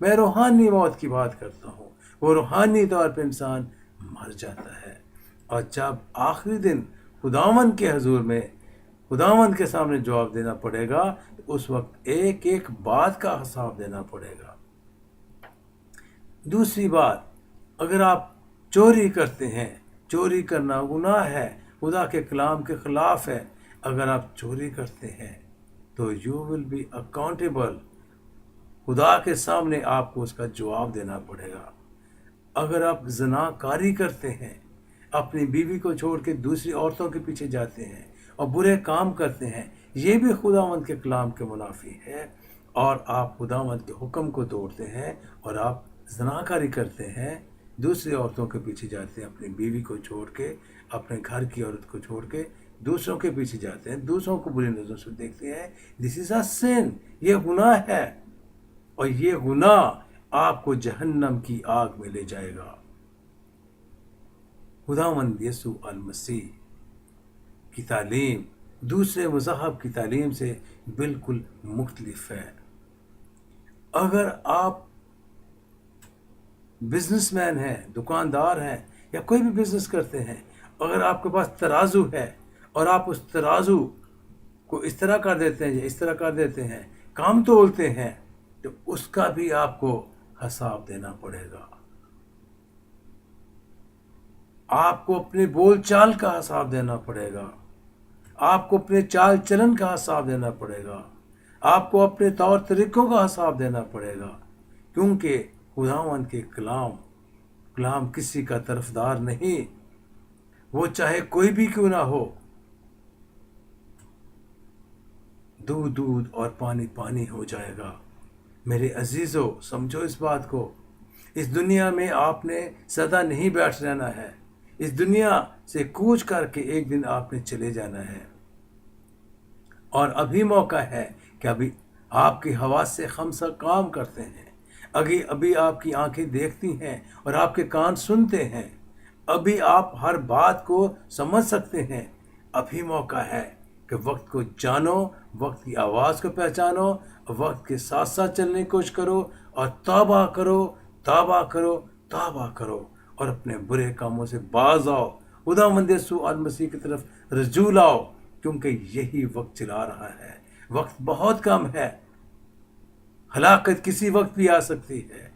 میں روحانی موت کی بات کرتا ہوں. وہ روحانی طور پہ انسان مر جاتا ہے. اور جب آخری دن خداوند کے حضور میں خداوند کے سامنے جواب دینا پڑے گا تو اس وقت ایک ایک بات کا حساب دینا پڑے گا. دوسری بات، اگر آپ چوری کرتے ہیں، چوری کرنا گناہ ہے، خدا کے کلام کے خلاف ہے. اگر آپ چوری کرتے ہیں تو یو ول بی اکاؤنٹیبل. خدا کے سامنے آپ کو اس کا جواب دینا پڑے گا. اگر آپ زنا کاری کرتے ہیں، اپنی بیوی کو چھوڑ کے دوسری عورتوں کے پیچھے جاتے ہیں اور برے کام کرتے ہیں، یہ بھی خداوند کے کلام کے منافی ہے. اور آپ خداوند کے حکم کو توڑتے ہیں اور آپ زنا کاری کرتے ہیں، دوسری عورتوں کے پیچھے جاتے ہیں، اپنی بیوی کو چھوڑ کے، اپنے گھر کی عورت کو چھوڑ کے دوسروں کے پیچھے جاتے ہیں، دوسروں کو بری نظروں سے دیکھتے ہیں. دس از اے سن. یہ گناہ ہے اور یہ گناہ آپ کو جہنم کی آگ میں لے جائے گا. خداوند یسوع المسیح کی تعلیم دوسرے مذہب کی تعلیم سے بالکل مختلف ہے. اگر آپ بزنس مین ہیں، دکاندار ہیں، یا کوئی بھی بزنس کرتے ہیں، اگر آپ کے پاس ترازو ہے اور آپ اس ترازو کو اس طرح کر دیتے ہیں یا اس طرح کر دیتے ہیں، کام تولتے ہیں، تو اس کا بھی آپ کو حساب دینا پڑے گا. آپ کو اپنے بول چال کا حساب دینا پڑے گا. آپ کو اپنے چال چلن کا حساب دینا پڑے گا. آپ کو اپنے طور طریقوں کا حساب دینا پڑے گا. کیونکہ خداوند کے کلام کسی کا طرفدار نہیں، وہ چاہے کوئی بھی کیوں نہ ہو. دودھ دودھ اور پانی پانی ہو جائے گا. میرے عزیزو، سمجھو اس بات کو. اس دنیا میں آپ نے سدا نہیں بیٹھ رہنا ہے. اس دنیا سے کوچ کر کے ایک دن آپ نے چلے جانا ہے. اور ابھی موقع ہے کہ ابھی آپ کی حواس سے خمسہ کام کرتے ہیں. ابھی آپ کی آنکھیں دیکھتی ہیں اور آپ کے کان سنتے ہیں. ابھی آپ ہر بات کو سمجھ سکتے ہیں. ابھی موقع ہے کہ وقت کو جانو، وقت کی آواز کو پہچانو، وقت کے ساتھ ساتھ چلنے کی کوشش کرو اور توبہ کرو، توبہ کرو، توبہ کرو اور اپنے برے کاموں سے باز آؤ. خداوند یسوع المسیح کی طرف رجوع لاؤ، کیونکہ یہی وقت چلا رہا ہے. وقت بہت کم ہے. ہلاکت کسی وقت بھی آ سکتی ہے.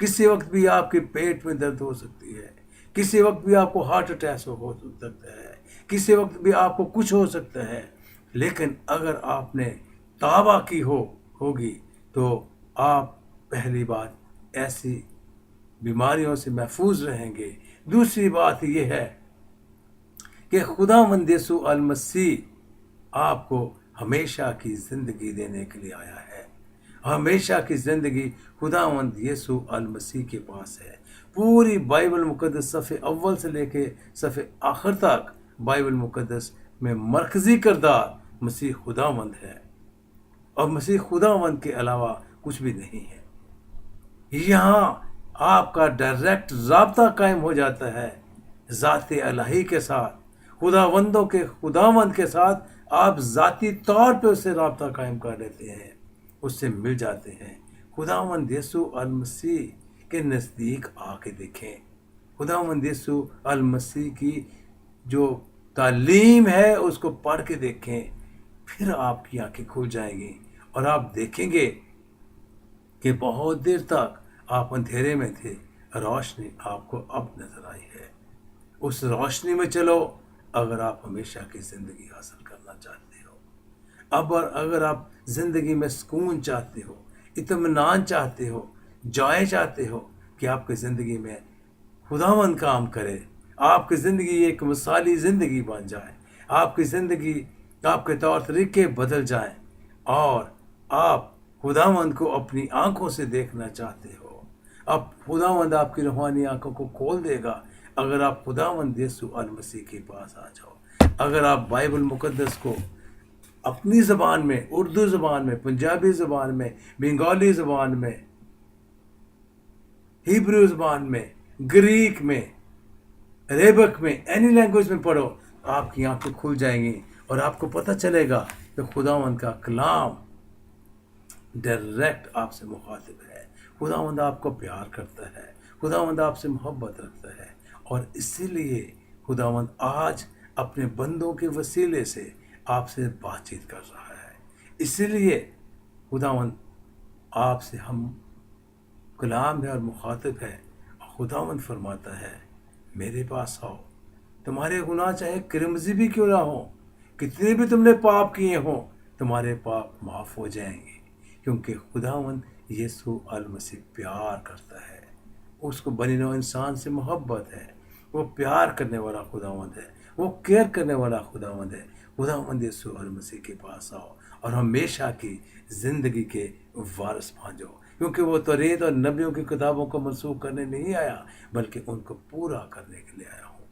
کسی وقت بھی آپ کے پیٹ میں درد ہو سکتی ہے. کسی وقت بھی آپ کو ہارٹ اٹیک ہو سکتا ہے. کسی وقت بھی آپ کو کچھ ہو سکتا ہے. لیکن اگر آپ نے توبہ کی ہوگی تو آپ پہلی بات ایسی بیماریوں سے محفوظ رہیں گے. دوسری بات یہ ہے کہ خداوند یسوع المسیح آپ کو ہمیشہ کی زندگی دینے کے لیے آیا ہے. ہمیشہ کی زندگی خداوند یسوع المسیح کے پاس ہے. پوری بائبل مقدس صفحے اول سے لے کے صفحے آخر تک بائبل مقدس میں مرکزی کردار مسیح خداوند ہے، اور مسیح خداوند کے علاوہ کچھ بھی نہیں ہے. یہاں آپ کا ڈائریکٹ رابطہ قائم ہو جاتا ہے ذات الہی کے ساتھ. خداوند کے ساتھ آپ ذاتی طور پہ اس سے رابطہ قائم کر لیتے ہیں، اس سے مل جاتے ہیں. خداوند یسوع المسیح کے نزدیک آ کے دیکھیں. خداوند یسوع المسیح کی جو تعلیم ہے اس کو پڑھ کے دیکھیں. پھر آپ کی آنکھیں کھل جائیں گی اور آپ دیکھیں گے کہ بہت دیر تک آپ اندھیرے میں تھے، روشنی آپ کو اب نظر آئی ہے. اس روشنی میں چلو اگر آپ ہمیشہ کی زندگی حاصل کرنا چاہتے ہو. اگر آپ زندگی میں سکون چاہتے ہو، اطمینان چاہتے ہو، جائے چاہتے ہو کہ آپ کی زندگی میں خداوند کام کرے، آپ کی زندگی ایک مثالی زندگی بن جائے، آپ کی زندگی، آپ کے طور طریقے بدل جائیں، اور آپ خداوند کو اپنی آنکھوں سے دیکھنا چاہتے ہو، اب خداوند آپ کی روحانی آنکھوں کو کھول دے گا اگر آپ خداوند یسوع المسیح کے پاس آ جاؤ. اگر آپ بائبل مقدس کو اپنی زبان میں، اردو زبان میں، پنجابی زبان میں، بنگالی زبان میں، ہیبریو زبان میں، گریک میں، عربک میں، اینی لینگویج میں پڑھو، آپ کی آنکھیں کھل جائیں گی اور آپ کو پتہ چلے گا کہ خداوند کا کلام ڈائریکٹ آپ سے مخاطب ہے. خداوند آپ کو پیار کرتا ہے، خداوند آپ سے محبت رکھتا ہے، اور اسی لیے خداوند آج اپنے بندوں کے وسیلے سے آپ سے بات چیت کر رہا ہے۔ اسی لیے خداوند آپ سے ہم کلام ہے اور مخاطب ہے، اور خداوند فرماتا ہے میرے پاس آؤ، تمہارے گناہ چاہے کرمزی بھی کیوں نہ ہو، کتنے بھی تم نے پاپ کیے ہوں، تمہارے پاپ معاف ہو جائیں گے، کیونکہ خداوند یسوع المسیح پیار کرتا ہے، اس کو بنی نوع انسان سے محبت ہے، وہ پیار کرنے والا خداوند ہے، وہ کیئر کرنے والا خداوند ہے۔ خداوند یسوع المسیح کے پاس آؤ اور ہمیشہ کی زندگی کے وارث بن جاؤ، کیونکہ وہ توریت اور نبیوں کی کتابوں کو منسوخ کرنے نہیں آیا، بلکہ ان کو پورا کرنے کے لیے آیا ہوں۔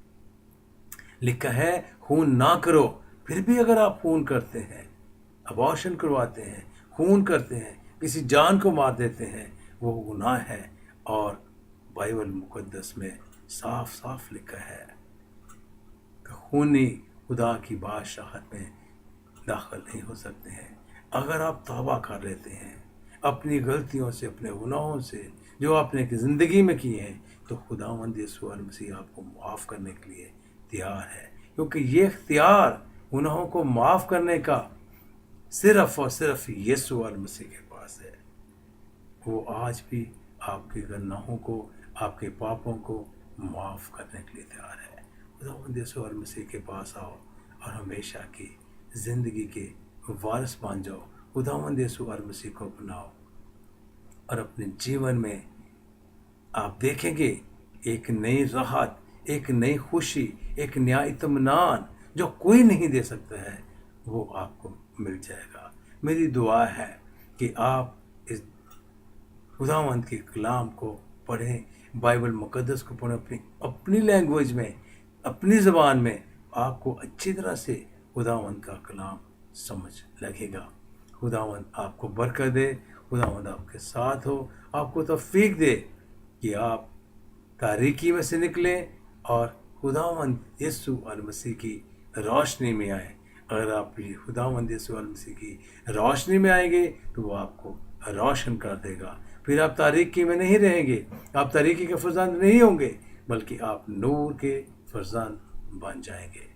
لکھا ہے خون نہ کرو، پھر بھی اگر آپ خون کرتے ہیں، ابارشن کرواتے ہیں، خون کرتے ہیں، کسی جان کو مار دیتے ہیں، وہ گناہ ہے، اور بائبل مقدس میں صاف صاف لکھا ہے کہ خونی خدا کی بادشاہت میں داخل نہیں ہو سکتے ہیں۔ اگر آپ توبہ کر لیتے ہیں اپنی غلطیوں سے، اپنے گناہوں سے جو آپ نے زندگی میں کیے ہیں، تو خداوند یسوع المسیح آپ کو معاف کرنے کے لیے تیار ہے، کیونکہ یہ اختیار گناہوں کو معاف کرنے کا صرف اور صرف یسوع المسیح کے پاس ہے۔ وہ آج بھی آپ کے گناہوں کو، آپ کے پاپوں کو معاف کرنے کے لیے تیار ہے۔ خداوند یسوع المسیح کے پاس آؤ اور ہمیشہ کی زندگی کے وارث بن جاؤ۔ خداوند یسوع المسیح کو اپناؤ، اور اپنے جیون میں آپ دیکھیں گے ایک نئی راحت، ایک نئی خوشی، ایک نیا اطمینان جو کوئی نہیں دے سکتا ہے، وہ آپ کو مل جائے گا۔ میری دعا ہے کہ آپ اس خداوند کے کلام کو پڑھیں، بائبل مقدس کو پڑھیں، اپنی لینگویج میں، اپنی زبان میں، آپ کو اچھی طرح سے خداوند کا کلام سمجھ لگے گا۔ خداوند آپ کو برکت دے، خداوند آپ کے ساتھ ہو، آپ کو توفیق دے کہ آپ تاریکی میں سے نکلیں اور خداوند یسوع المسیح کی روشنی میں آئیں۔ اگر آپ خداوند یسوع المسیح کی روشنی میں آئیں گے تو وہ آپ کو روشن کر دے گا، پھر آپ تاریکی میں نہیں رہیں گے، آپ تاریکی کے فرزند نہیں ہوں گے، بلکہ آپ نور کے فرزند بن جائیں گے۔